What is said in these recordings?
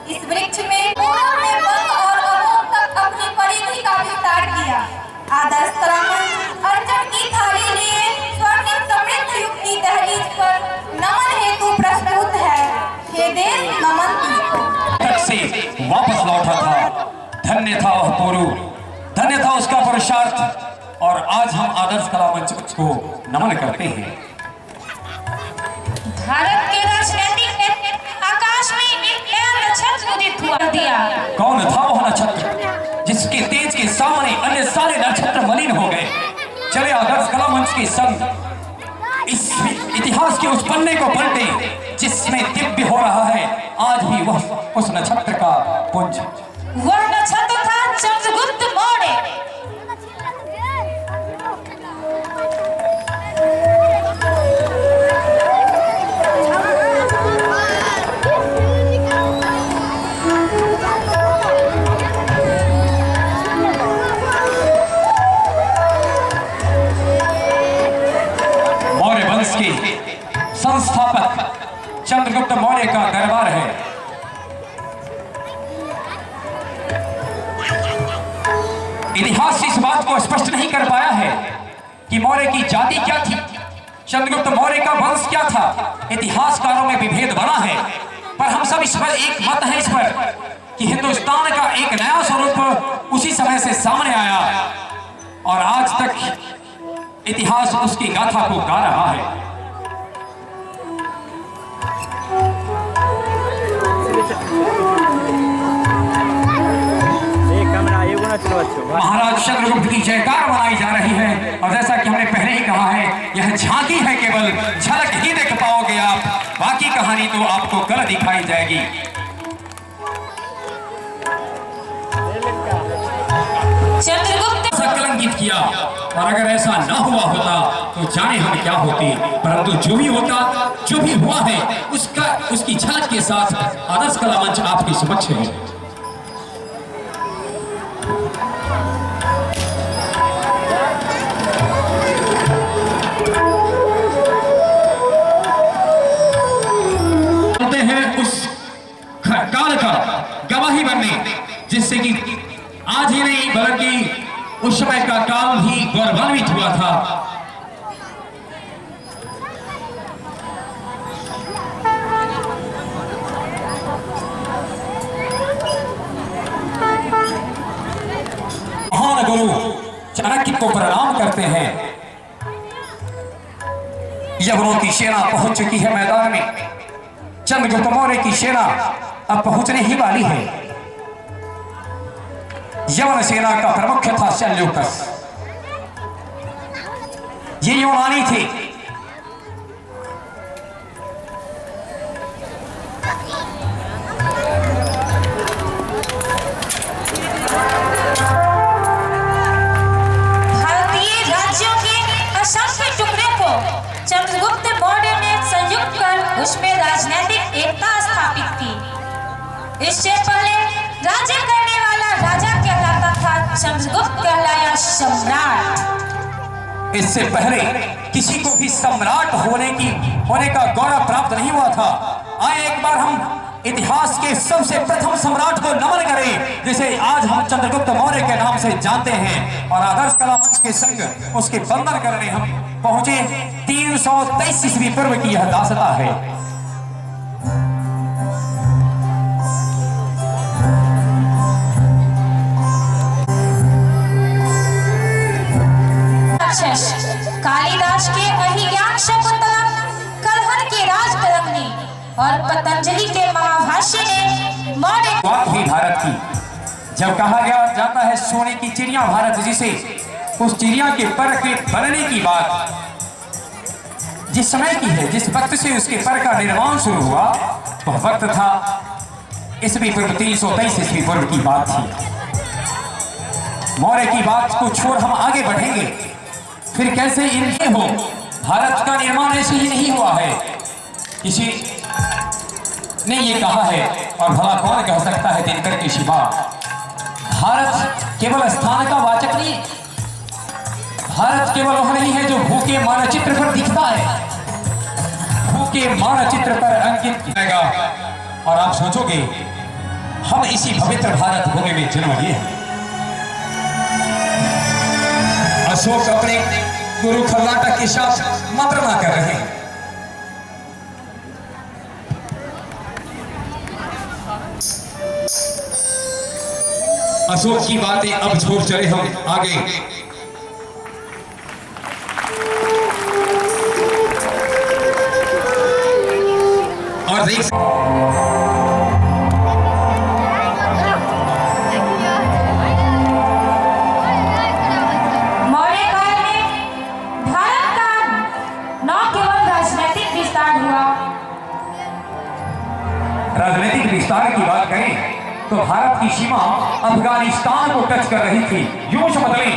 इस वृक्ष में पूर्व में बंग और अमोघ तक अपनी परिधि का विस्तार किया। आदर्श कला मंच अर्चन की थाली लिए स्वर्णिम समृद्ध युग की दहलीज पर नमन हेतु प्रस्तुत है। हे देश नमन तुझको। से वापस लौटा था, धन्य था वह पूर्व, धन्य था उसका पुरुषार्थ। और आज हम आदर्श कला मंच को नमन करते हैं। भारत के राजनीतिक आकाश में एक नया नक्षत्र उदित हुआ दिया। कौन था वह नक्षत्र जिसके तेज के सामने अन्य सारे नक्षत्र मलिन हो गए? चले आदर्श कला मंच के संग इस इतिहास के उस पन्ने को पलटे जिसमें दिव्य हो रहा है आज भी वह उस नक्षत्र का पुंज। वह नक्षत्र था चंद्रगुप्त मौर्य। मौर्य वंश के संस्थापक चंद्रगुप्त मौर्य का दरबार है। इतिहास इस बात को स्पष्ट नहीं कर पाया है कि मौर्य की जाति क्या थी, चंद्रगुप्त मौर्य का वंश क्या था। इतिहासकारों में विभेद बना है, पर हम सब इस पर एक मत है इस पर कि हिंदुस्तान का एक नया स्वरूप उसी समय से सामने आया और आज तक इतिहास उसकी गाथा को गा रहा है। महाराज चंद्रगुप्त की जयकार मनाई जा रही है और जैसा कि हमने पहले ही कहा है यह झांकी है, केवल झलक ही देख पाओगे आप, बाकी कहानी तो आपको कल दिखाई जाएगी। चंद्रगुप्त कलंकित किया और अगर ऐसा ना हुआ होता तो जाने हम क्या होते, परंतु जो भी होता, जो भी हुआ है उसकी झलक के साथ आदर्श कला मंच आपके समक्ष है। काल का गवाही बनने, जिससे कि आज ही नहीं बल्कि उस समय का काल भी गौरवान्वित हुआ था। महान गुरु चाणक्य को प्रणाम करते हैं। यवनों की सेना पहुंच चुकी है मैदान में, चंद्रगुप्त मौर्य की सेना अब पहुंचने ही वाली है। यवन सेना का प्रमुख था सेल्यूकस, ये यूनानी थे। भारतीय राज्यों के असंख्य टुकड़े को चंद्रगुप्त मौर्य ने संयुक्त कर उसमें राजनीतिक एकता स्थापित की। इससे पहले राज्य करने वाला राजा कहलाता था, चंद्रगुप्त कहलाया सम्राट। इससे पहले किसी को भी सम्राट होने का गौरव प्राप्त नहीं हुआ था। आए एक बार हम इतिहास के सबसे प्रथम सम्राट को नमन करें, जिसे आज हम चंद्रगुप्त मौर्य के नाम से जानते हैं। और आदर्श कला मंच के संग उसके वंदन करने हम पहुंचे। 323 ईस्वी पूर्व की यह दास्तां है। कालिदास के अभिज्ञान शकुंतला, कलहन के राज तरंगिणी और पतंजलि के महाभाष्य ने मौर्य बात ही भारत की। जब कहा गया जाता है सोने की चिड़िया भारत, जिसे उस चिड़िया के पर के बनने की बात जिस समय की है, जिस वक्त से उसके पर का निर्माण शुरू हुआ, वह वक्त था ईस्वी पूर्व 323 ईस्वी पूर्व की बात थी। मौर्य की बात को छोड़ हम आगे बढ़ेंगे, फिर कैसे इनके हो। भारत का निर्माण ऐसे ही नहीं हुआ है, किसी ने ये कहा है और भला कौन कह सकता है दिनकर के सिवा। भारत केवल स्थान का वाचक नहीं, भारत केवल वह नहीं है जो भूखे मानचित्र पर दिखता है, भूखे मानचित्र पर अंकित जाएगा। और आप सोचोगे हम इसी पवित्र भारत भूमि में जन्म लिए हैं। अशोक अपने गुरु कर्नाटक के साथ मंत्रणा कर रहे हैं। अशोक की बातें अब छोड़ चले हम आगे। और देख मौर्य काल में भारत का न केवल राजनीतिक विस्तार हुआ, राजनीतिक विस्तार की बात करें तो भारत की सीमा अफगानिस्तान को टच कर रही थी। यूं समझ लें,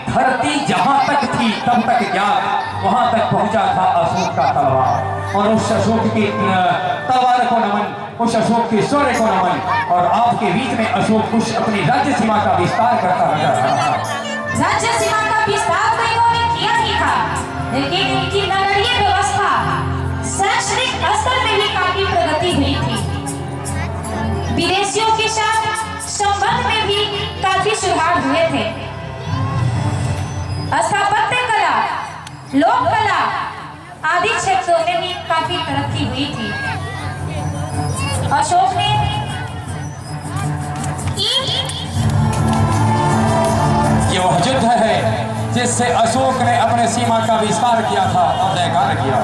धरती जहां तक थी तब तक ज्ञात वहां तक पहुंचा था अशोक का तलवार। और उस अशोक के तलवार को नमन, उस अशोक के शौर्य को नमन। और आपके बीच में अशोक कुछ अपनी राज्य सीमा का विस्तार करता नजर आ रहा था। राज्य सीमा का विस्तार तो इन्होंने किया ही था, लेकिन इनकी नगरीय व्यवस्था शैक्षणिक स्तर में भी काफी प्रगति हुई थी। विदेशियों के साथ संबंध में भी काफी सुधार हुए थे। स्थापत्य कला, लोक कला आदि क्षेत्रों में भी काफी तरक्की हुई थी। अशोक ने ये वह युद्ध है जिससे अशोक ने अपने सीमा का विस्तार किया था और जयकार किया।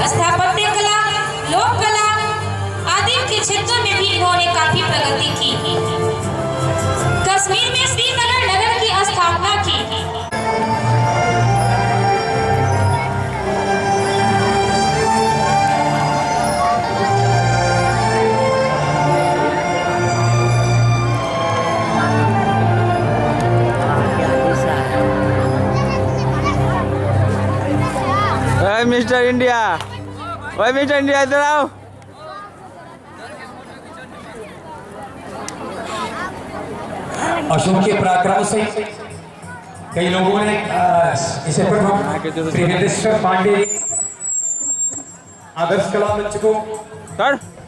स्थापत्य कला, लोक कला आदि के क्षेत्रों में भी इन्होंने काफी प्रगति की। कश्मीर में श्रीनगर नगर की स्थापना की। मिस्टर इंडिया, ओए मिस्टर इंडिया इधर आओ। अशोक के पराक्रम से कई लोगों ने इसे प्रथम श्री हृदयेश्वर पांडे आदर्श कला मंच को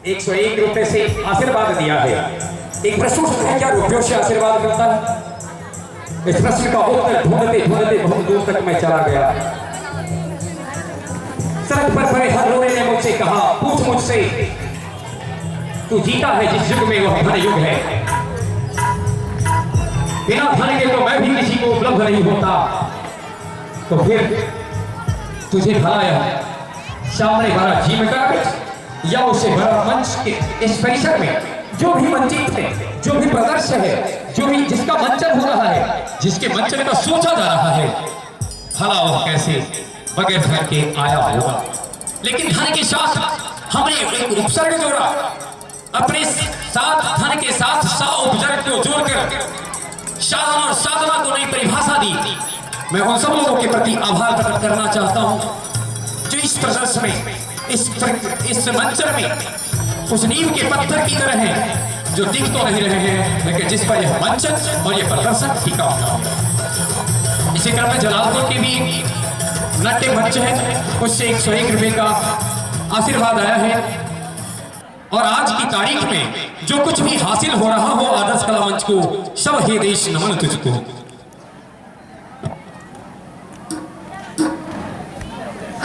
101 रुपए से आशीर्वाद दिया है। एक प्रश्न है, क्या रुपयों से आशीर्वाद करता है? इस प्रश्न का उत्तर ढूंढते ढूंढते बहुत दूर तक मैं चला गया। सड़क पर खड़े हर लोगों ने मुझसे कहा, पूछ मुझसे, तू जीता है जिस युग में वह धन युग है। बिना धन के तो मैं भी किसी को उपलब्ध नहीं होता। तो फिर तुझे भला सामने भरा जीव का या उसे भरा मंच के इस परिसर में जो भी वंचित है, जो भी प्रदर्श है, जो भी जिसका मंचन हो रहा है, जिसके मंचन का सोचा जा रहा है, भला वह कैसे बगैर धन के आया होगा। लेकिन धन के साथ हमने एक उपसर्ग जोड़ा, अपने साथ धन के साथ सा उपसर्ग को जोड़कर साधना और साधना को नई परिभाषा दी। मैं उन सब लोगों के प्रति आभार प्रकट करना चाहता हूं जो इस प्रदर्शन में, इस मंचन में उस नींव के पत्थर की तरह हैं जो दिख तो नहीं रहे हैं, लेकिन जिस पर यह मंचन और यह प्रदर्शन टिका हुआ। इसी क्रम में जलालपुर के भी नाट्य मंच है, उससे 101 रुपए का आशीर्वाद आया है। और आज की तारीख में जो कुछ भी हासिल हो रहा हो आदर्श कला मंच को, सब हे देश नमन तुझको।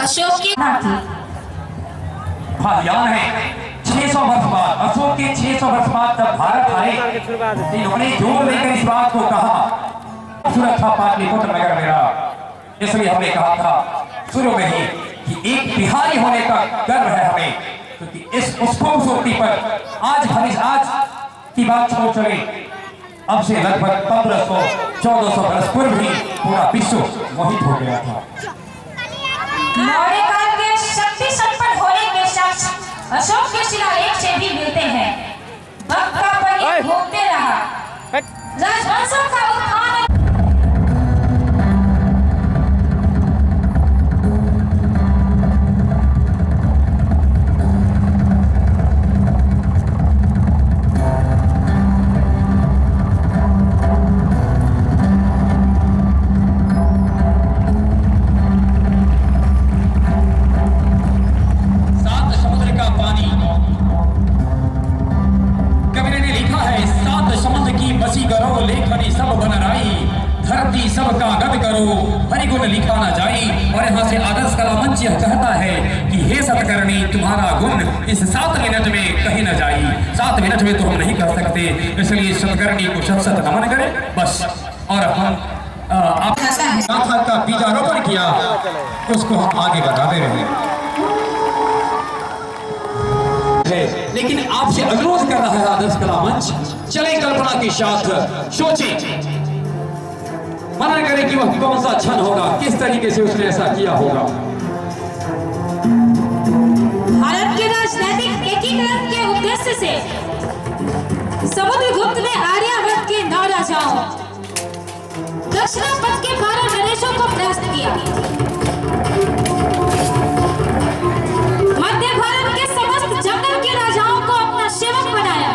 अशोक की हाँ, याद है 600 वर्ष बाद, अशोक के 600 वर्ष बाद जब भारत आए, इन्होंने जोर लेकर इस बात को कहा, सुरक्षा पाटलिपुत्र नगर मेरा। इसलिए हमने कहा था शुरू में ही कि एक बिहारी होने का गर्व है हमें, क्योंकि इस खूबसूरती पर आज की बात छोड़ चले, अब से लगभग 1500-1400 वर्ष पूर्व ही पूरा विश्व मोहित हो गया था। मौर्य काल के शक्ति संपन्न होने के साक्ष्य अशोक के शिलालेख से भी मिलते हैं। वक्त का परिवर्तन होते रहा, राजवंशों का उत्थान सबका गद करो हरिगुण लिखा ना जाई। और यहाँ से आदर्श कला मंच यह कहता है कि हे सतकर्णी तुम्हारा गुण इस 7 मिनट में कहीं न जाई। 7 मिनट में तो हम नहीं कर सकते, इसलिए सतकर्णी को शत शत नमन करें बस। और हम गाथा का बीजारोपण किया, उसको हम आगे बढ़ाते रहे। लेकिन आपसे अनुरोध कर रहा है आदर्श कला मंच, चले कल्पना के साथ सोचें, मनन करें कि वह कौन सा क्षण होगा, किस तरीके से उसने ऐसा किया होगा। भारत के राजनीतिक एकीकरण के उद्देश्य से समुद्रगुप्त ने आर्यावर्त के 9 राजाओं, दक्षिण पथ के 12 नरेशों को परास्त किया। मध्य भारत के समस्त जंगल के राजाओं को अपना सेवक बनाया।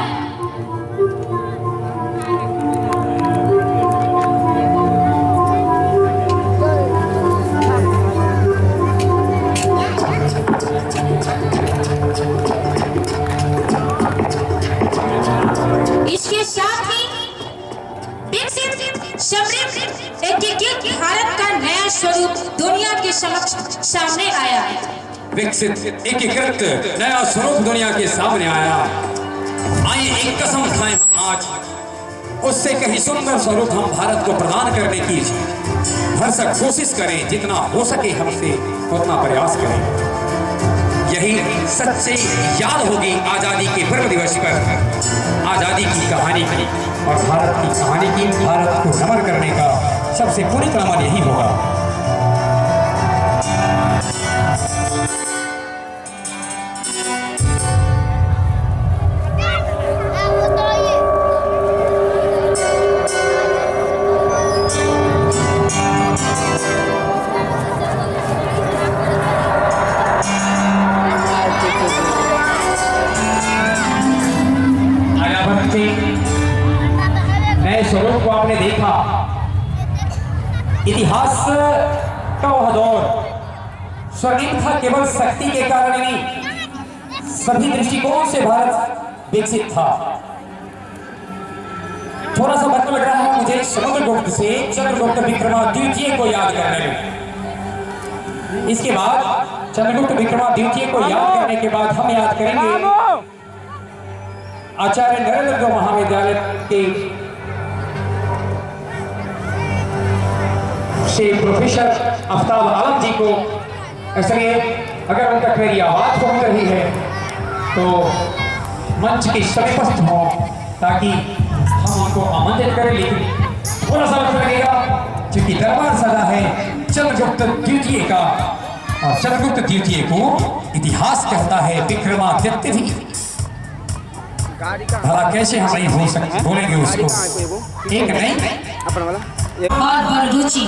इसके साथ ही विकसित समृद्ध एकीकृत भारत का नया स्वरूप दुनिया के समक्ष सामने आया। विकसित एकीकृत नया स्वरूप दुनिया के सामने आया। आइए एक कसम खाएं आज, उससे कहीं सुंदर स्वरूप हम भारत को प्रदान करने की भरसक कोशिश करें। जितना हो सके हमसे उतना प्रयास करें। यही सच्ची याद होगी आजादी के पर्व दिवस पर, आजादी की कहानी की और भारत की कहानी की। भारत को नमन करने का सबसे पूरी अमल यही होगा। नए स्वरूप को आपने देखा। इतिहास का वह दौर स्वर्णिम था, केवल शक्ति के कारण नहीं, सभी दृष्टिकोण से भारत विकसित था। थोड़ा सा वक्त लग रहा है मुझे समुद्रगुप्त से चंद्रगुप्त विक्रमादित्य को याद करने में। इसके बाद चंद्रगुप्त विक्रमादित्य को याद करने के बाद हम याद करेंगे आचार्य नरेंद्र महाविद्यालय के श्री प्रोफेसर आफ्ताब आलम जी को। इसलिए अगर उनका मेरी आवाज पहुंच रही है तो मंच के समीपस्थ हो ताकि हम उनको आमंत्रित करें। लेकिन थोड़ा सा वक्त लगेगा क्योंकि दरबार सजा है चंद्रगुप्त द्वितीय का, और चंद्रगुप्त द्वितीय को इतिहास कहता है विक्रमादित्य भी। भला कैसे हम नहीं हो सकते बोलेंगे उसको। एक नहीं और रुचि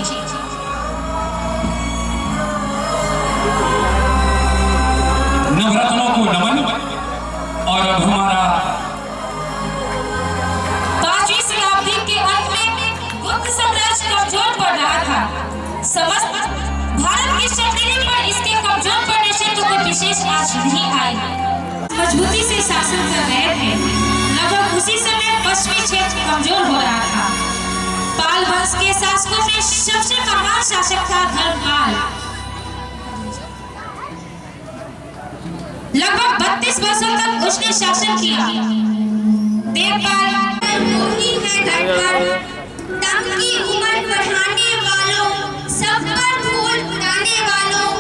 नवरत्नों को नमन। और अब हमारा 5वीं शताब्दी के अंत में गुप्त साम्राज्य कमजोर पड़ रहा था। समस्त भारत की शक्ति पर इसके कमजोर पड़ने से तो कोई विशेष आश नहीं आई। मजबूती से शासन कर रहे थे। लगभग उसी समय पश्चिमी क्षेत्र कमजोर हो रहा था। पाल वंश के शासकों में सबसे महान शासक था धर्मपाल। लगभग 32 वर्षों तक उसने शासन किया। देवपाल तंग की उम्र बढ़ाने वालों, सब पर धूल उड़ाने वालों,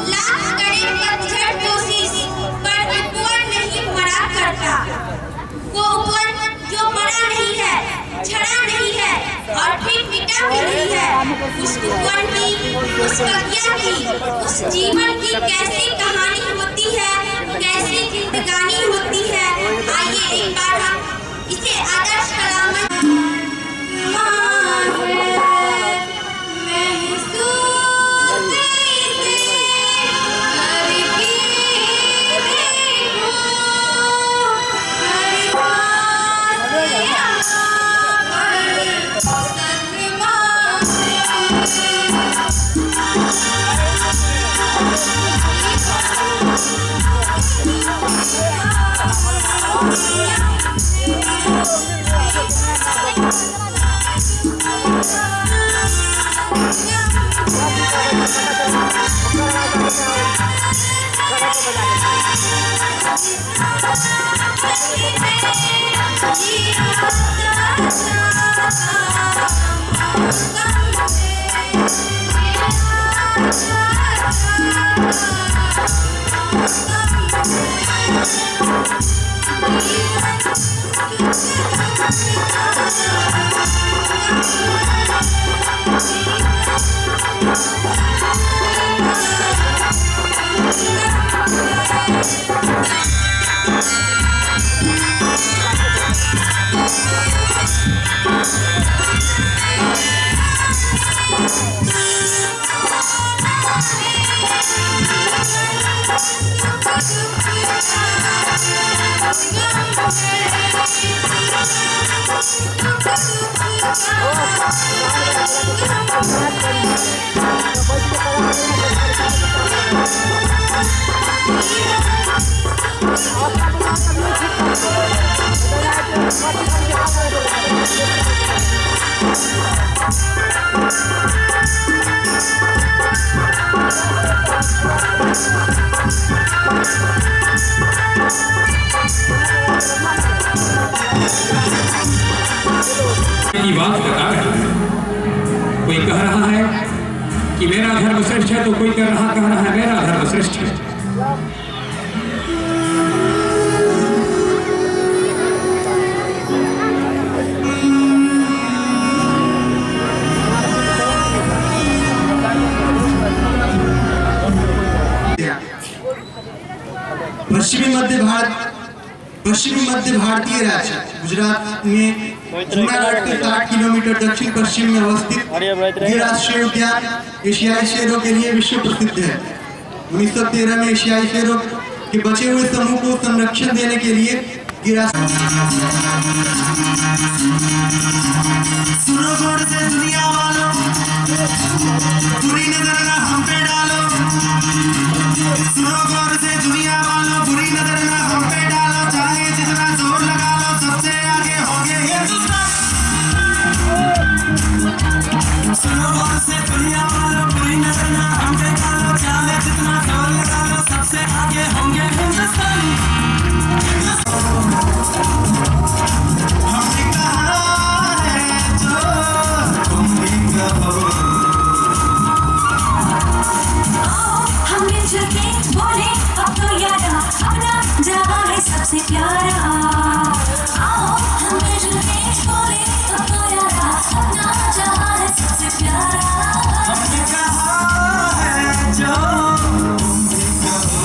लाख करें पतझड़ कोशिश पर ऊपर नहीं पड़ा करता। वो ऊपर जो पड़ा नहीं है, छड़ा दुनिया भी नहीं है। उस कुंवर की, उस कज्ञा की, उस जीवन की कैसी कहानी होती है, कैसी जिंदगानी होती है। आइए एक बार हम इसे आदर्श कलाम की बात बता रहे हैं। कोई कह रहा है कि मेरा धर्म श्रेष्ठ है, तो कोई कह रहा है मेरा धर्म श्रेष्ठ है। पश्चिमी मध्य भारतीय राज्य गुजरात में जूनागढ़ के 60 किलोमीटर दक्षिण पश्चिम में अवस्थित ये राष्ट्रीय उद्यान एशियाई शेरों के लिए विश्व प्रसिद्ध है। 1913 में एशियाई शेरों के बचे हुए समूह को संरक्षण देने के लिए दुनिया वालों बुरी नजर ना हम पे डालो, सुनो गौर से दुनिया वालों बुरी नजर ना हम पे डालो, चाहे जितना जोर लगा लो सबसे आगे होंगे हिंदुस्तान। सुनो गौर से दुनिया वालों बुरी नजर ना हम पे डालो, चाहे जितना जोर लगा लो सबसे आगे होंगे हिंदुस्तान। हमने कहा है जो तुम भी कहो, हम मिलजुल के बोले अब तो याद अपना जहां है सबसे प्यारा। आओ हम मिलजुल के बोले अब तो याद अपना जहां है सबसे प्यारा। हमने कहा है जो तुम भी कहो।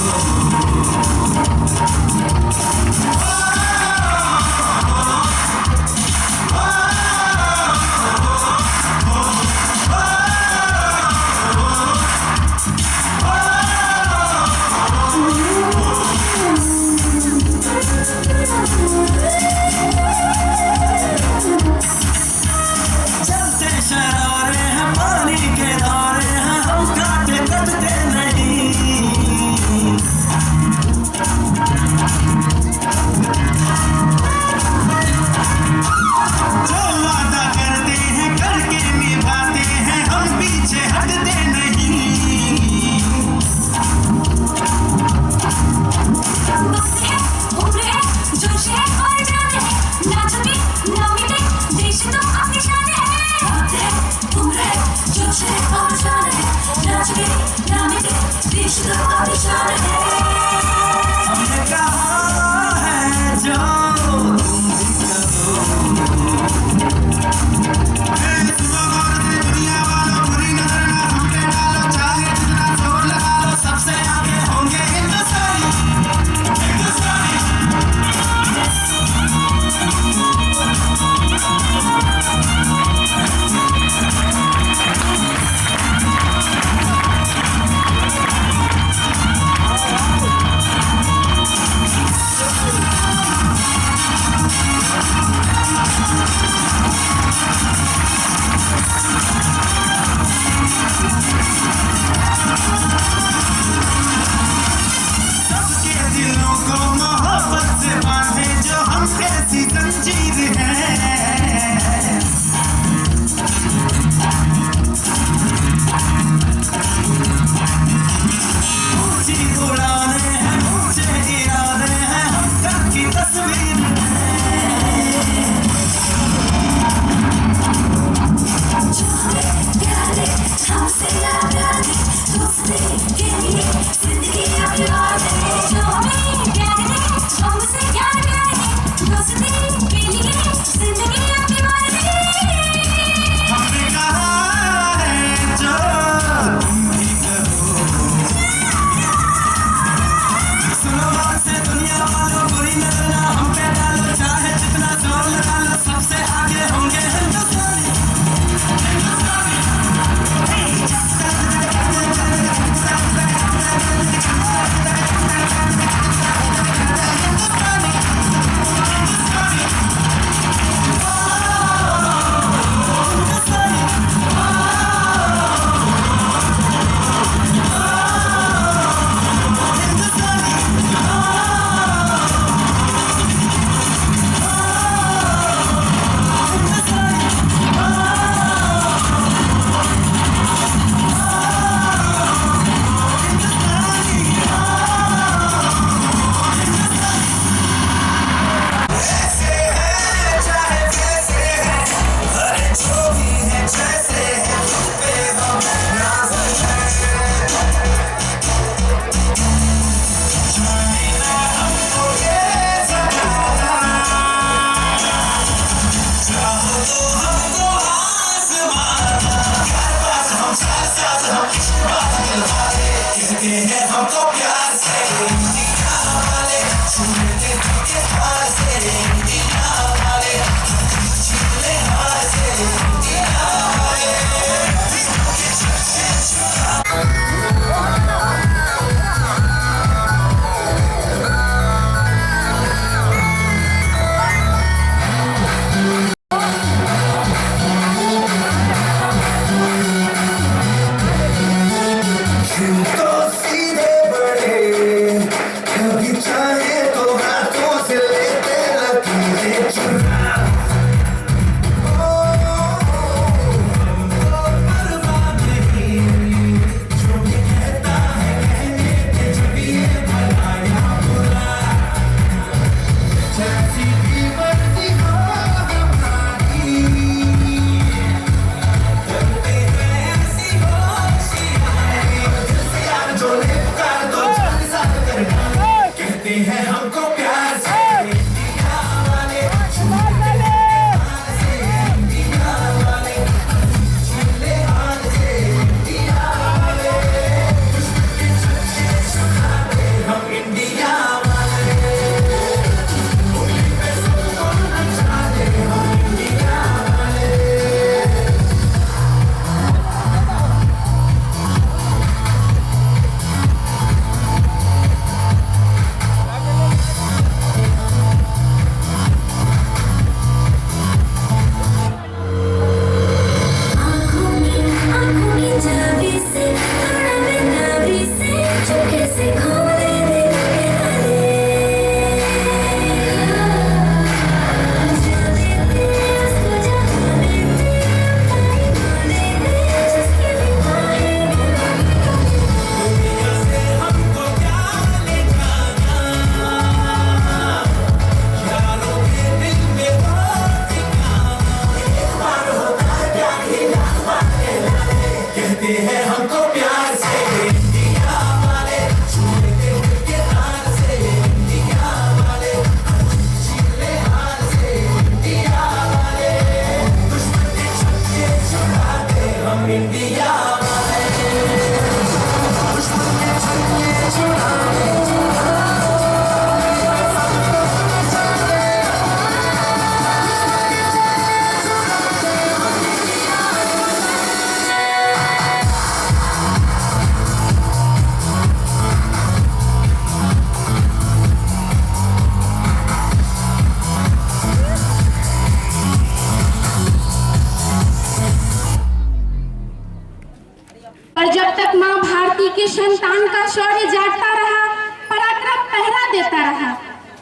हिंदुस्तान का शौर्य जागता रहा, पराक्रम पहरा देता रहा।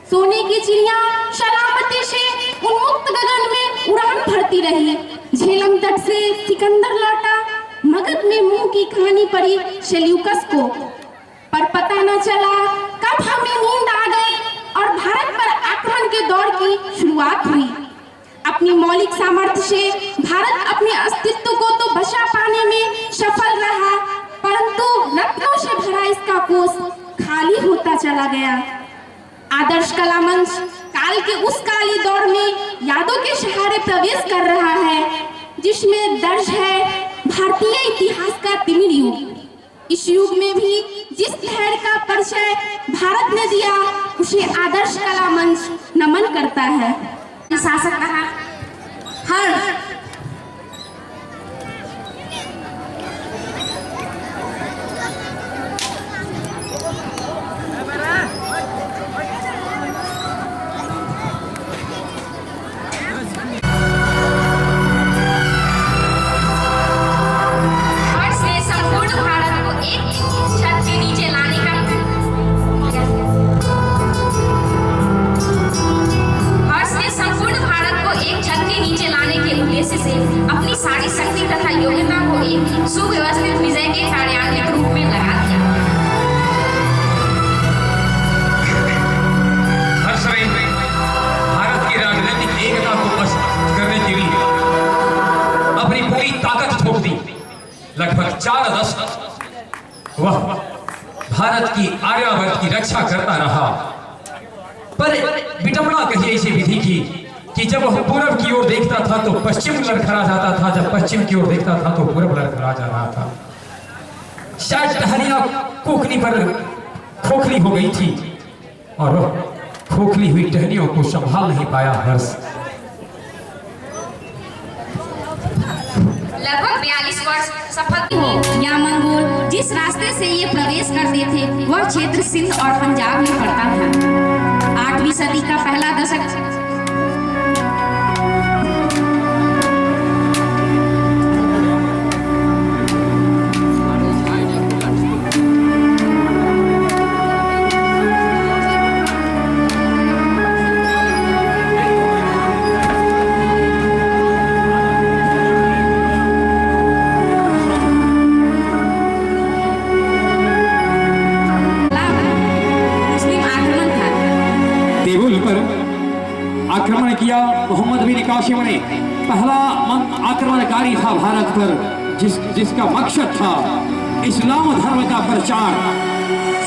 सोने की चिड़िया सलामती से उन्मुक्त गगन में उड़ान भरती रही। झेलम तट से सिकंदर लौटा, मगध में मुंह की कहानी पड़ी सेल्यूकस को, पर पता न चला कब हमें नींद आ गई और भारत पर आक्रमण के दौर की शुरुआत हुई। अपनी मौलिक सामर्थ्य से भारत अपने अस्तित्व को तो बचा पाने में सफल रहा, परंतु रत्नों से भरा इसका कोष खाली होता चला गया। आदर्श कला मंच काल के उस काली दौर में यादों के सहारे प्रवेश कर रहा है, जिसमें दर्ज है भारतीय इतिहास का तिमिर युग। इस युग में भी जिस लहर का परिचय भारत ने दिया, उसे आदर्श कला मंच नमन करता है। शासक कहा हर अपनी सारी शक्ति तथा योग्यता को एक सुव्यवस्थित विजय के कार्यान्वित रूप में लगा दिया। हर समय भारत की राजनीतिक एकता को मजबूत करने के लिए अपनी पूरी ताकत झोंक दी। लगभग 4 दशक वह भारत की आर्यावर्त की रक्षा करता रहा, पर विडंबना कहिए इसे विधि की कि जब वह पूरब की ओर देखता था तो पश्चिम लड़खड़ा जाता था, जब पश्चिम की ओर देखता था तो पूरब लड़खड़ा जा रहा था। शायद टहनियां कोखली पर खोखली हो गई थी और वह खोखली हुई टहनियों को संभाल नहीं पाया। हर्ष लगभग 42 वर्ष सफल हो या मंगोल जिस रास्ते से ये प्रवेश करते थे वह क्षेत्र सिंध और पंजाब में पड़ता था। 8वीं सदी का पहला दशक आक्रमण किया। मोहम्मद बिन कासिम ने पहला आक्रमणकारी था भारत पर, जिसका मकसद था इस्लाम धर्म का प्रचार।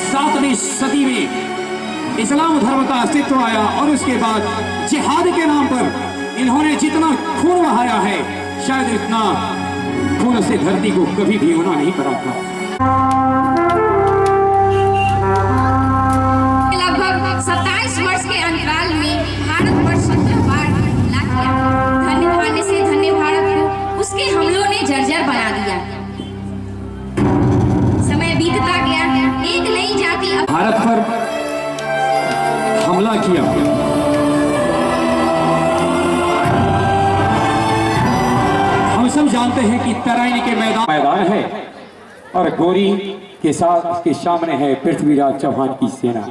7वीं सदी में इस्लाम धर्म का अस्तित्व आया और उसके बाद जिहाद के नाम पर इन्होंने जितना खून बहाया है, शायद इतना खून से धरती को कभी भी होना नहीं पड़ा था। लगभग 27 वर्ष के अंतराल में भारत पर 17 बार हमला किया। धन्य भाग्य से धन्य भारत को उसके हमलों ने जर्जर बना दिया। समय बीतता गया, एक नई जाति भारत पर हमला किया। हम सब जानते हैं कि तराइन के मैदान है और गोरी के साथ उसके सामने है पृथ्वीराज चौहान की सेना।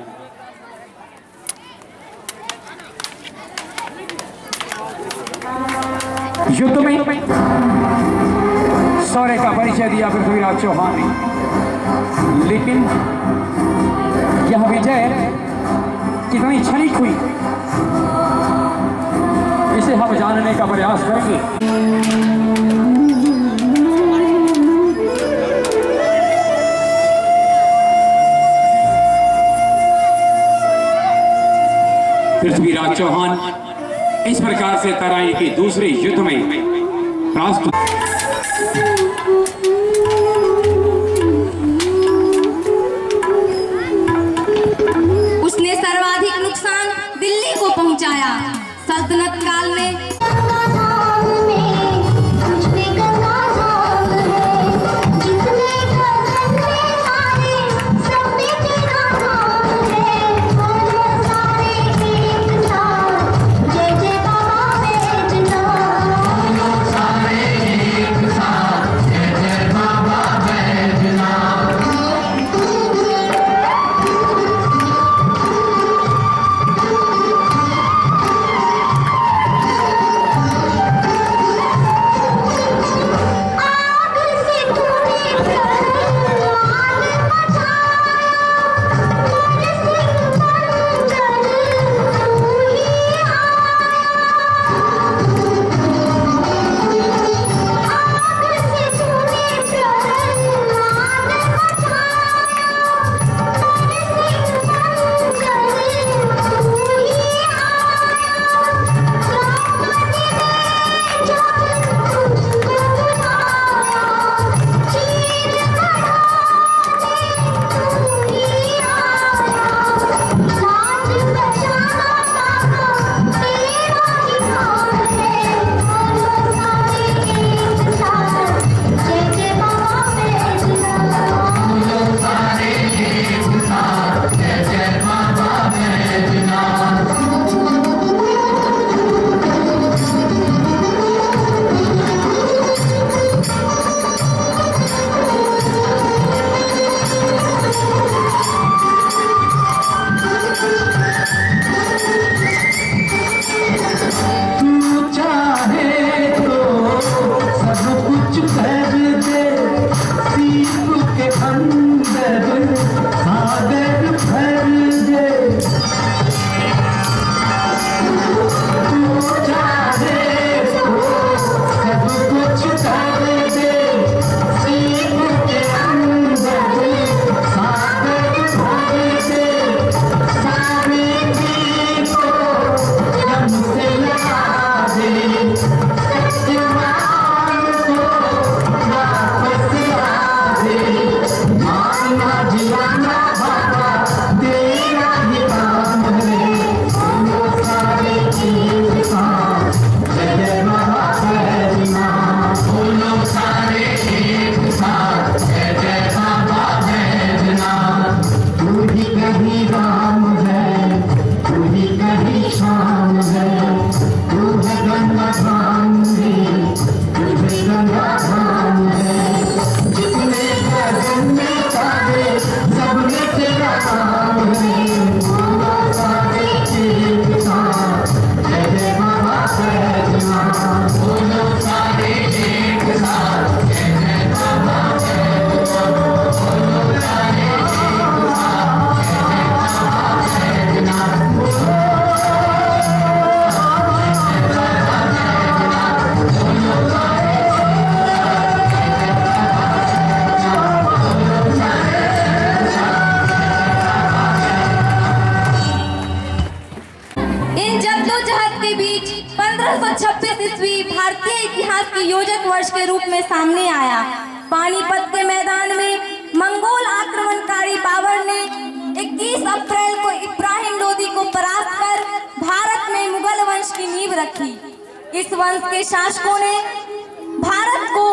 युद्ध में शौर्य का परिचय दिया पृथ्वीराज चौहान ने, लेकिन यह विजय कितनी क्षणिक हुई, इसे हम जानने का प्रयास करेंगे। पृथ्वीराज चौहान इस प्रकार से तराइन के दूसरे युद्ध में राष्ट्र उसने सर्वाधिक नुकसान दिल्ली को पहुंचाया। सल्तनत काल में इन जद्दोजहद के बीच 1526 ईस्वी भारतीय इतिहास के योजक वर्ष के रूप में सामने आया। पानीपत के मैदान में मंगोल आक्रमणकारी बाबर ने 21 अप्रैल को इब्राहिम लोदी को परास्त कर भारत में मुगल वंश की नींव रखी। इस वंश के शासकों ने भारत को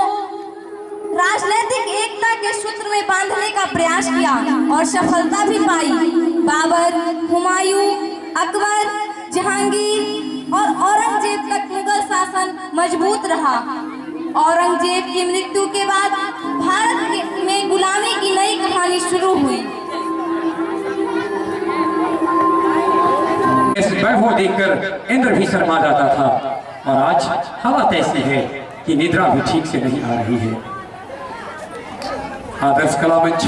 राजनीतिक एकता के सूत्र में बांधने का प्रयास किया और सफलता भी पाई। बाबर, हुमायूं, अकबर, जहांगीर और औरंगजेब तक मुगल शासन मजबूत रहा। औरंगजेब की मृत्यु के बाद भारत में गुलामी की नई कहानी शुरू हुई। इस वैभव देखकर इंद्र भी शर्मा जाता था और आज हालत ऐसी है कि निद्रा भी ठीक से नहीं आ रही है। आदर्श कला मंच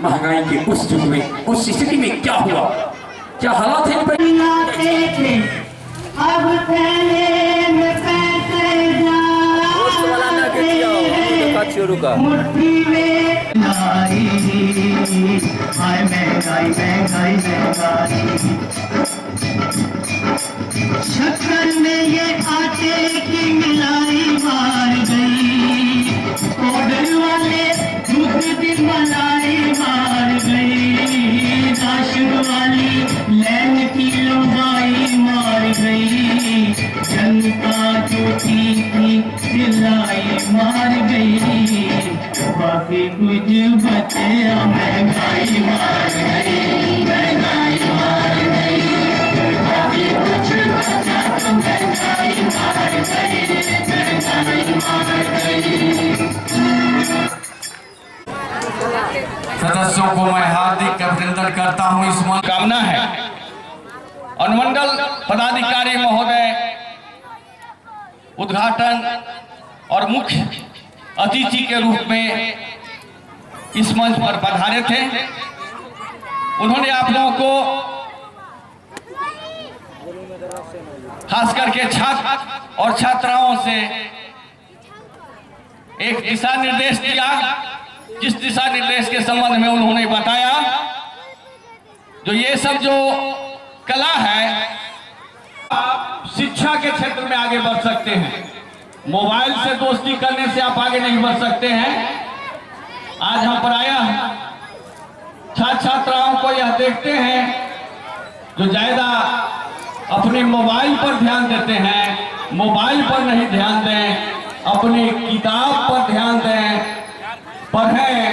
महंगाई के उस युग में, उस स्थिति में क्या हुआ, क्या हालात है? अब थैले में पैसे मुट्ठी में लाई, हाय महंगाई महंगाई महंगाई। शक्कर में ये आटे की मिलाई मार गई, पाउडर वाले दूध की मलाई मार गई, राशन वाली लैन की लंबाई मार गई, जनता जो थी सिलाई मार गई, बाकी कुछ बचे महंगाई मार गई, महंगाई मार गई, बाकी कुछ बचा तो महंगाई मार गई, महंगाई मार गई। सदस्यों को मैं हार्दिक अभिनंदन करता हूं। इस कामना है अनुमंडल पदाधिकारी महोदय उद्घाटन और मुख्य अतिथि के रूप में इस मंच पर पधारे थे। उन्होंने आप लोगों को खास करके छात्र और छात्राओं से एक दिशा निर्देश दिया, जिस दिशा निर्देश के संबंध में उन्होंने बताया जो ये सब जो कला है, आप शिक्षा के क्षेत्र में आगे बढ़ सकते हैं। मोबाइल से दोस्ती करने से आप आगे नहीं बढ़ सकते हैं। आज हम प्रायः छात्र छात्राओं को यह देखते हैं जो ज्यादा अपने मोबाइल पर ध्यान देते हैं, मोबाइल पर नहीं ध्यान दें, अपनी किताब पर ध्यान दें, पढ़ें,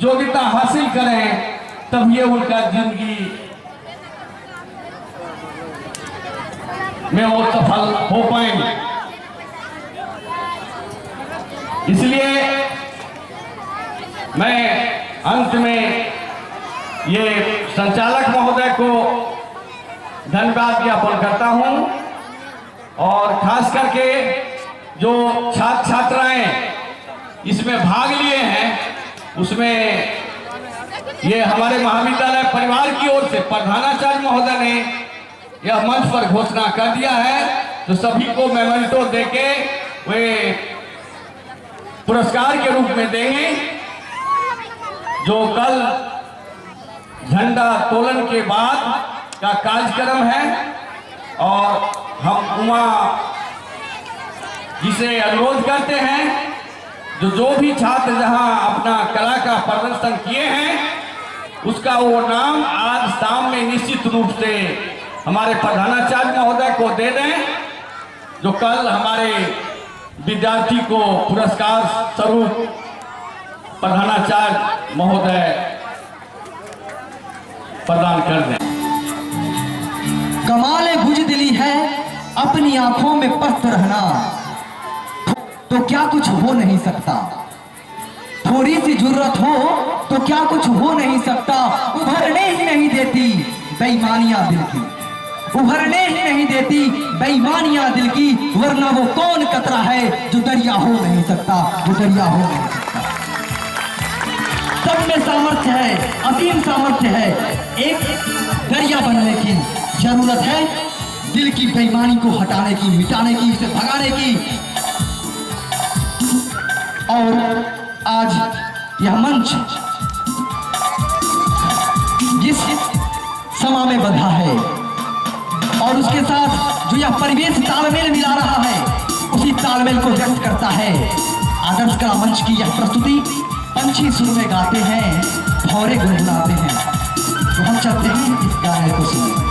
योग्यता हासिल करें, तब ये उनका जिंदगी में वो सफल हो पाएंगे। इसलिए मैं अंत में ये संचालक महोदय को धन्यवाद ज्ञापन करता हूं और खास करके जो छात्र छात्राएं इसमें भाग लिए हैं, उसमें ये हमारे महाविद्यालय परिवार की ओर से प्रधानाचार्य महोदय ने यह मंच पर घोषणा कर दिया है, तो सभी को मेमेंटो देके वे पुरस्कार के रूप में देंगे। जो कल झंडा तोलन के बाद का कार्यक्रम है और हम उमा जिसे अनुरोध करते हैं जो भी छात्र जहां अपना कला का प्रदर्शन किए हैं उसका वो नाम आज शाम में निश्चित रूप से हमारे प्रधानाचार्य महोदय को दे दें, जो कल हमारे विद्यार्थी को पुरस्कार स्वरूप प्रधानाचार्य महोदय प्रदान कर दें। कमाल बुजदिली है अपनी आंखों में पस्त रहना, तो क्या कुछ हो नहीं सकता। थोड़ी सी जरूरत हो तो क्या कुछ हो नहीं सकता। उभरने ही नहीं देती बेईमानियां दिल की, उभरने ही नहीं देती बेईमानियां दिल की, वरना वो कौन कतरा है जो दरिया हो नहीं सकता, वो दरिया हो नहीं सकता। सब में सामर्थ्य है, असीम सामर्थ्य है, एक दरिया बनने की जरूरत है। दिल की बेईमानी को हटाने की, मिटाने की, उसे भगाने की। और आज यह मंच जिस समा में बंधा है और उसके साथ जो यह परिवेश तालमेल मिला रहा है, उसी तालमेल को व्यक्त करता है आदर्श कला मंच की यह प्रस्तुति। पंछी सुर में गाते हैं, भौरे गुनगुनाते हैं, तो हम चाहते हैं इस गाने को सुनें।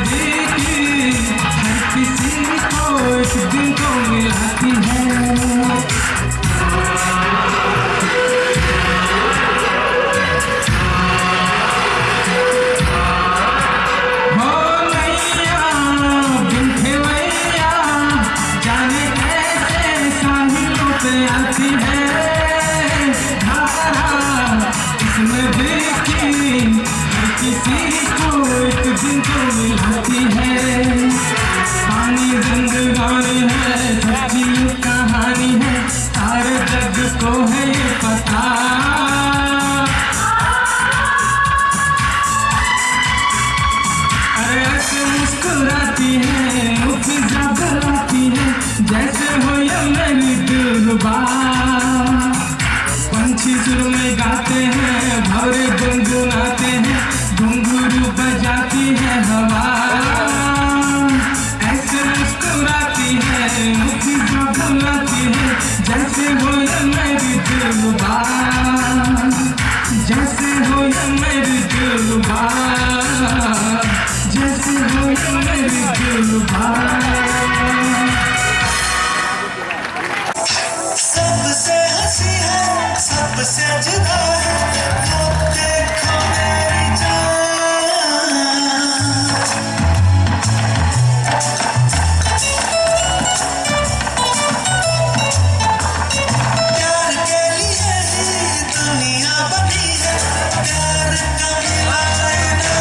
देखी हर किसी को एक दिन तो मिलाती है। आती है धारा इसमें देखी हर किसी को एक दिन तो मिलाती है। पानी जिंदगानी है सच्ची कहानी है सारे जग को है ये पता। अरे ऐसे मुस्कुराती है मुफिजा बुलाती है जैसे हो ये मेरी दिलरुबा। पंछी सुर में गाते हैं भवरे गुनगुनाते हैं घुंघरू बजाती है हवा। ऐसे मुस्कुराती है मुफिजा बुलाती है जैसे हो ये मेरी दिलरुबा। जैसे हो ये मेरी दिलरुबा। जैसे हो ये मेरी दिलरुबा। सबसे हंसी है सबसे जुदा है वो देखो मेरी जान। प्यार के लिए ही दुनिया बनी है प्यार का मिलाए ना।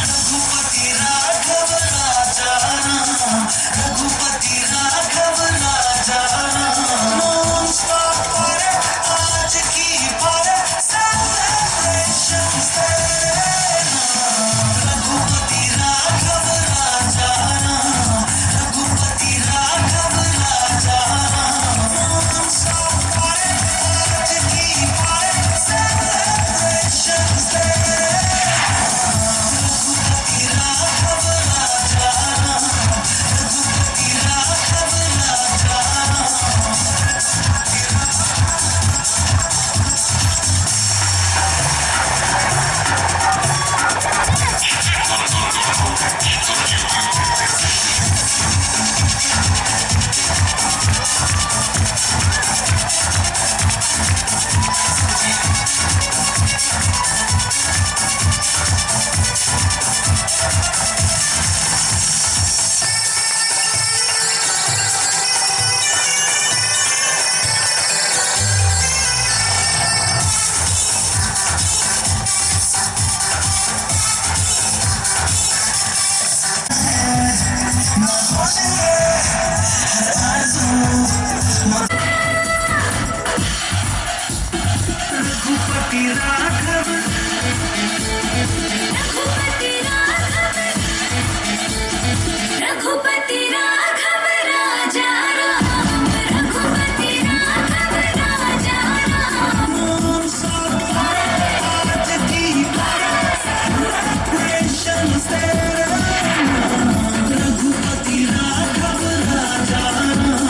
रघुपति राघव राजा राम रघुपति राघव राजा राम नॉन स्टॉप पर आज की पर सेलिब्रेशन से। रघुपति राघव राजा राम रघुपति राघव राजा राम नॉन स्टॉप पर आज की पर सेलिब्रेशन से। रघुपति राघव रघुपति राघव राजा राम रघुपति राघव राजा राम नॉन स्टॉप पर आज की पर सेलिब्रेशन से। रघुपति राघव राजा राम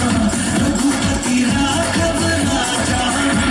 रघुपति राघव राजा राम।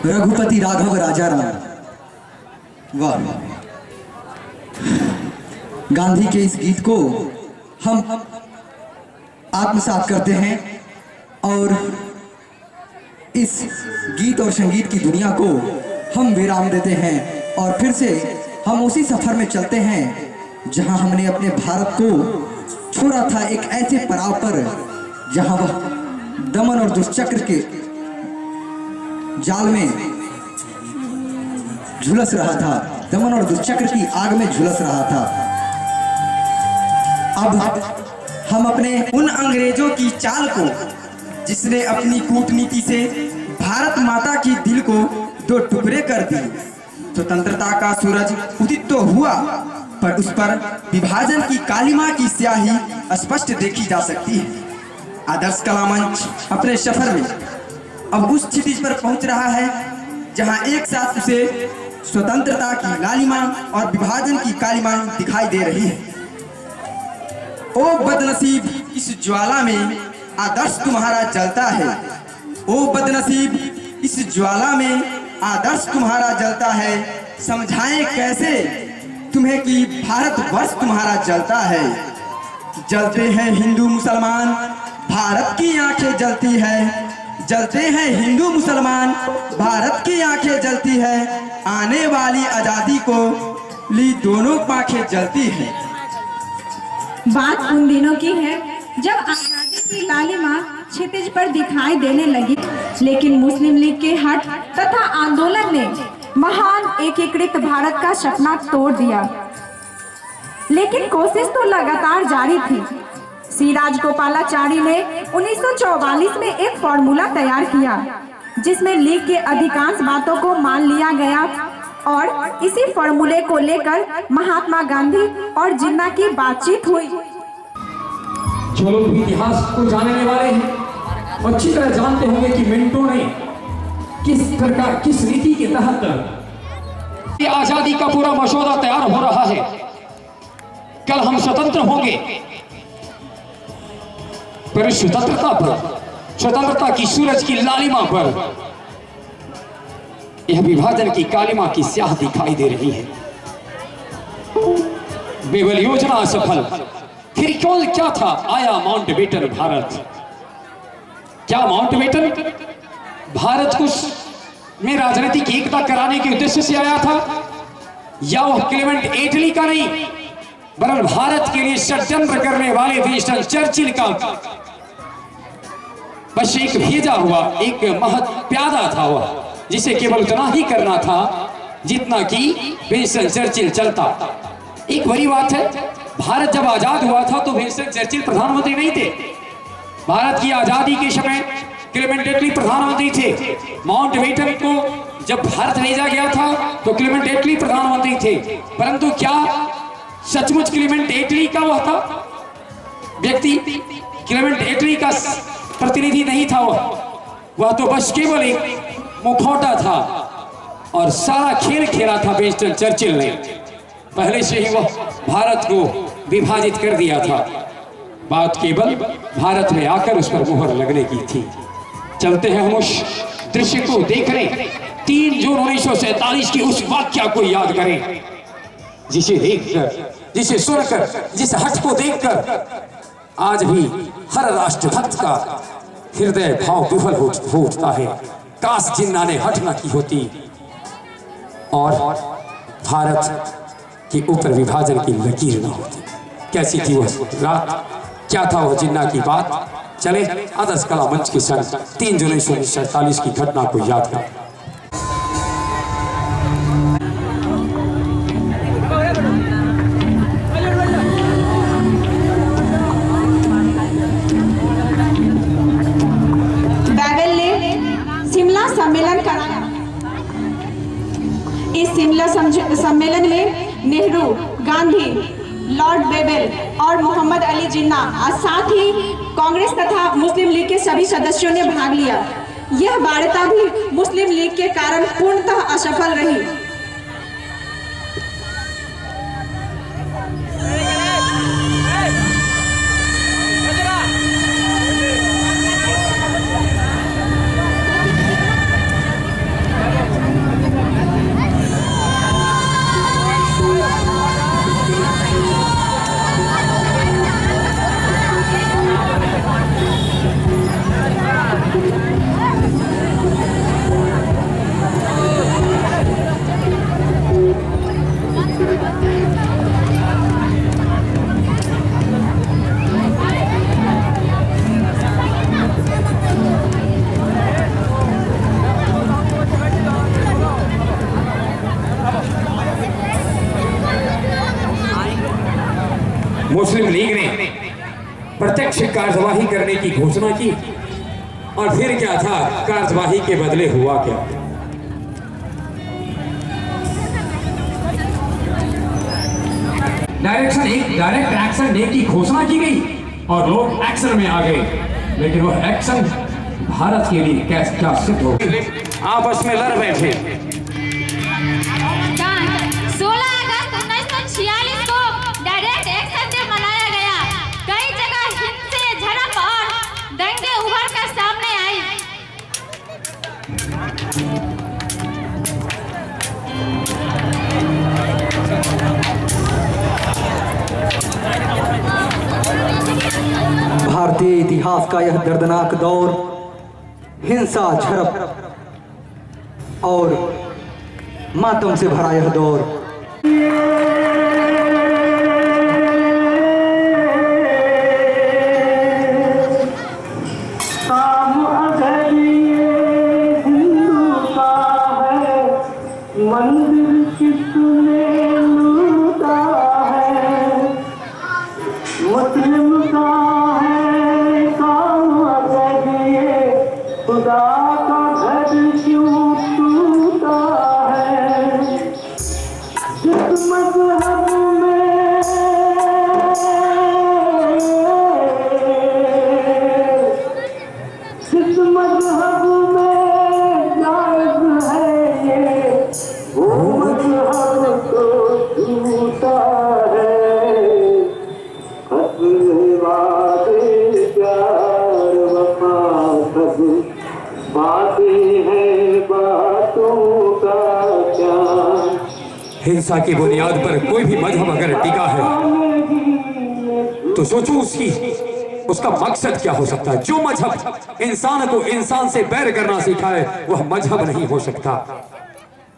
रघुपति राघव राजा राम। वाह, गांधी के इस गीत को हम आत्मसात करते हैं और इस गीत और संगीत की दुनिया को हम विराम देते हैं और फिर से हम उसी सफर में चलते हैं जहां हमने अपने भारत को छोड़ा था, एक ऐसे पड़ाव पर जहां वह दमन और दुष्चक्र के जाल में झुलस रहा था, दमन और दुष्चक्र की आग में झुलस रहा था। अब हम अपने उन अंग्रेजों की चाल को, जिसने अपनी कूटनीति से भारत माता की दिल को दो टुकड़े कर दिए। स्वतंत्रता का सूरज उदित तो हुआ, पर उस पर विभाजन की कालिमा की स्याही स्पष्ट देखी जा सकती है। आदर्श कला मंच अपने सफर में अब उस क्षितिज पर पहुंच रहा है जहां एक साथ उसे स्वतंत्रता की लालिमा और विभाजन की कालिमा दिखाई दे रही है। ओ बदनसीब, इस ज्वाला में आदर्श तुम्हारा जलता है। ओ बदनसीब, इस ज्वाला में आदर्श तुम्हारा जलता है। समझाएं कैसे तुम्हें कि भारतवर्ष तुम्हारा जलता है। जलते हैं हिंदू मुसलमान, भारत की आंखें जलती है। जलते हैं हिंदू मुसलमान, भारत की आंखें जलती है। आने वाली आजादी को ली दोनों आंखें जलती है। बात उन दिनों की है जब आजादी की लालिमा क्षितिज पर दिखाई देने लगी, लेकिन मुस्लिम लीग के हट तथा आंदोलन ने महान एकीकृत भारत का सपना तोड़ दिया। लेकिन कोशिश तो लगातार जारी थी। श्री राजगोपालाचारी ने 1944 में एक फॉर्मूला तैयार किया जिसमें लीग के अधिकांश बातों को मान लिया गया और इसी फॉर्मूले को लेकर महात्मा गांधी और जिन्ना की बातचीत हुई। जो लोग इतिहास को जानने वाले हैं अच्छी तरह जानते होंगे कि मिंटो ने किस नीति के तहत आजादी का पूरा मसौदा तैयार हो रहा है। कल हम स्वतंत्र होंगे, पर स्वतंत्रता की सूरज की लालिमा पर यह विभाजन की कालिमा की स्याह दिखाई दे रही है। बेबल योजना असफल, फिर कौन क्या था? आया माउंटबेटन भारत। क्या माउंटबेटन भारत को में राजनीतिक एकता कराने के उद्देश्य से आया था, या वह क्लेमेंट एटली का नहीं वरन भारत के लिए षड्यंत्र करने वाले विंस्टन चर्चिल का बस एक भेजा हुआ एक महत प्यादा था वह, जिसे केवल उतना ही करना था जितना कि विंस्टन चर्चिल चलता। एक बड़ी बात है, भारत जब आजाद हुआ था तो विंस्टन चर्चिल प्रधानमंत्री नहीं थे। भारत की आजादी के समय क्लेमेंट एटली प्रधानमंत्री थे। माउंटबेटन को जब भारत भेजा गया था तो क्लेमेंट एटली प्रधानमंत्री थे, परंतु क्या सचमुच क्लेमेंट एटली का वह था व्यक्ति? क्लेमेंट एटली का प्रतिनिधि नहीं था वह तो बस केवल एक मुखौटा था और सारा खेल खेला था विंस्टन चर्चिल ने। पहले से ही वह भारत को विभाजित कर दिया था, बात केवल भारत में आकर उस पर मुहर लगने की थी। चलते हैं हम उस दृश्य को देखने, 3 जून 1947 की उस वाक्या को याद करें जिसे देखकर, जिसे सुनकर, जिस हट को देखकर आज भी हर राष्ट्रभक्त का हृदय भाव विफल हो उठता है। काश जिन्ना ने हट न की होती और भारत के ऊपर विभाजन की लकीर न होती। कैसी थी वह रात, क्या था वह जिन्ना की बात? चले आदर्श कला मंच के संग 3 जून 1947 की घटना को याद करें। सम्मेलन कराया। इस शिमला सम्मेलन में नेहरू, गांधी, लॉर्ड बेबल और मोहम्मद अली जिन्ना और साथ ही कांग्रेस तथा मुस्लिम लीग के सभी सदस्यों ने भाग लिया। यह वार्ता भी मुस्लिम लीग के कारण पूर्णतः असफल रही। मुस्लिम लीग ने प्रत्यक्ष कार्यवाही करने की घोषणा की, और फिर क्या था, कार्यवाही के बदले हुआ क्या? डायरेक्ट एक्शन डे की घोषणा की गई और लोग एक्शन में आ गए, लेकिन वो एक्शन भारत के लिए क्या सिद्ध हो? आपस में लड़ बैठे। 16 अगस्त 1946 को डायरेक्ट एक्शन डे मनाया गया। कई जगह हिंसे, झड़प और दंगे उभर कर सामने आई। भारतीय इतिहास का यह दर्दनाक दौर, हिंसा, झड़प और मातम से भरा यह दौर, काम अगर ये हिंदू का है, मंदिर किसने लूटा है, मुस्लिम का है काम अगर ये खुदा का घर क्यों टूटा है, जिस मजहब में जिस मजहब में जायज है ये, वो मजहब तो झूठा है, हस्न वादे प्यार वफा सब बातें हैं बातों का क्या। हिंसा की बुनियाद पर कोई भी मजहब अगर टिका है तो सोचो उसका मकसद क्या हो सकता है। जो मजहब इंसान को इंसान से बैर करना सिखाए वह मजहब नहीं हो सकता,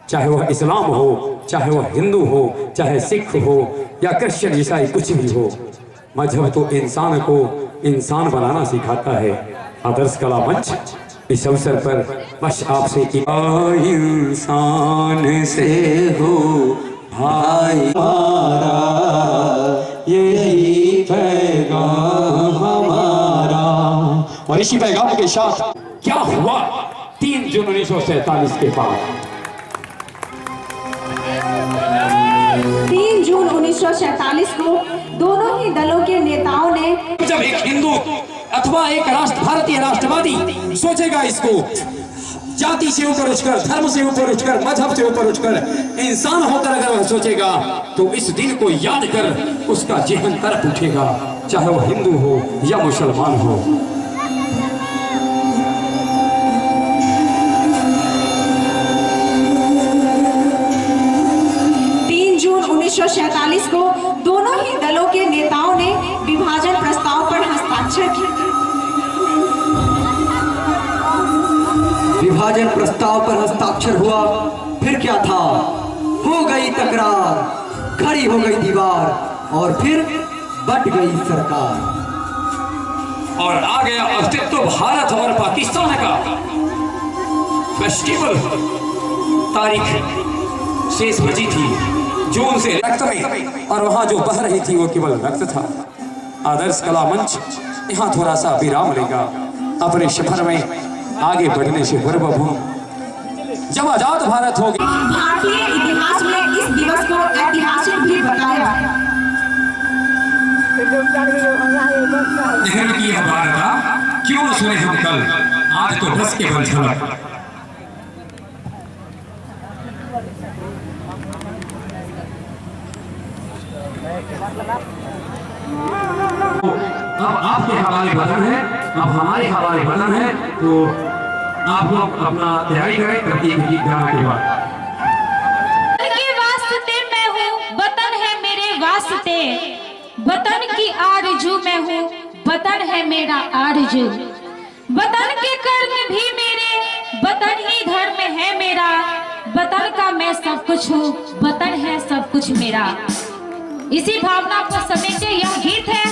चाहे वह इस्लाम हो, चाहे वह हिंदू हो, चाहे सिख हो या क्रिश्चियन ईसाई, कुछ भी हो। मजहब तो इंसान को इंसान बनाना सिखाता है। आदर्श कला मंच इस अवसर पर बस आपसे इंसान से हो भाई हमारा, यही पैगाम हमारा। और इसी पैगाम के साथ क्या हुआ 3 जून 1947 के बाद? 3 जून 1947 को दोनों ही दलों के नेताओं ने, जब एक हिंदू अथवा एक भारतीय राष्ट्रवादी सोचेगा इसको जाति से ऊपर उठकर, धर्म से ऊपर उठकर, मजहब से ऊपर उठकर इंसान होकर अगर वह सोचेगा, तो इस दिन को याद कर उसका जेहन तरफ उठेगा, चाहे वह हिंदू हो या मुसलमान हो। 3 जून 1947 को दोनों ही दलों के नेताओं ने विभाजन प्रस्ताव पर हस्ताक्षर किए। विभाजन प्रस्ताव पर हस्ताक्षर हुआ, फिर क्या था, हो गई तकरार, खड़ी हो गई दीवार, और फिर बट गई सरकार, और आ गया अस्तित्व भारत और पाकिस्तान का। फेस्टिवल तारीख शेष बची थी जून से रक्त में, और वहां जो बह रही थी वो केवल रक्त था। आदर्श कला मंच यहाँ थोड़ा सा विराम लेगा अपने सफर में आगे बढ़ने से पूर्व। जब आजाद भारत हो गया, भारतीय इतिहास में इस दिवस को ऐतिहासिक भी बताया। नेहरू की यह वार्ता क्यों न सुने हम कल, आज तो बस के बल झलक। अब आपके हवाले बदन है, अब हमारे हवाले बदन है, तो आप लोग अपना तैयारी करें प्रत्येक गीत गाने के बाद। के वास्ते मैं हूँ, वतन है मेरे वास्ते, वतन की आरजू मैं हूँ, वतन है मेरा आरजू, वतन के कर्म भी मेरे, वतन ही धर्म है मेरा, वतन का मैं सब कुछ हूँ, वतन है सब कुछ मेरा। इसी भावना को समेटे यह गीत है।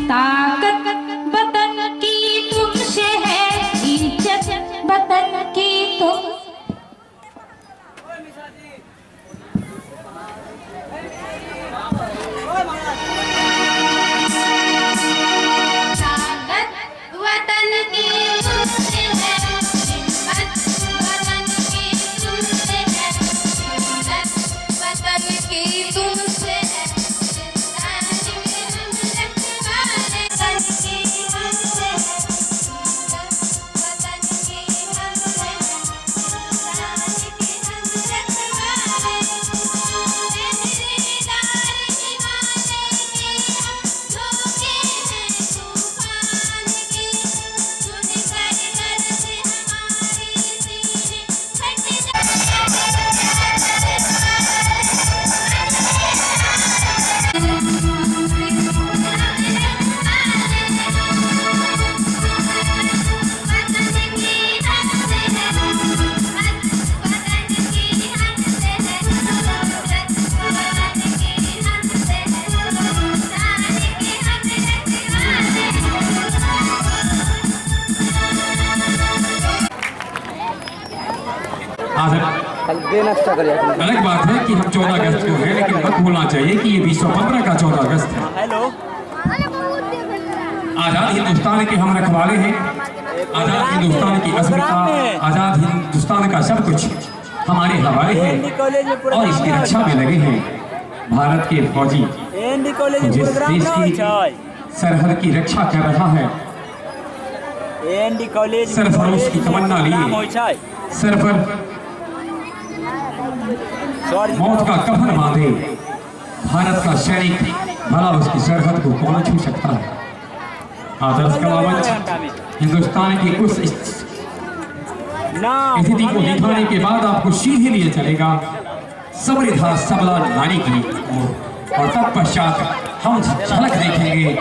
ताकत वतन की तुमसे है, इज्जत वतन की तुम। अलग बात है कि हम 14 अगस्त को है, लेकिन मत भूलना चाहिए कि ये 2015 का 14 अगस्त है। आजाद हिंदुस्तान के हम रखवाले हैं, आजाद हिंदुस्तान की अस्मिता, आजाद हिंदुस्तान का सब कुछ हमारे हवाले है और इसकी रक्षा में लगे हैं भारत के फौजी। जिस देश की सरहद की रक्षा कर रहा है, सरफरोश की तमन्ना लिए सर पर मौत का कफन बांधे भारत का सैनिक, भला उसकी सरहद को कौन छू सकता है। आदर्श कलावंत हिंदुस्तान की उस स्थिति को दिखाने के बाद आपको सीधे लिए चलेगा समृद्धा सबला नारी की ओर, और तत्पश्चात हम झलक देखेंगे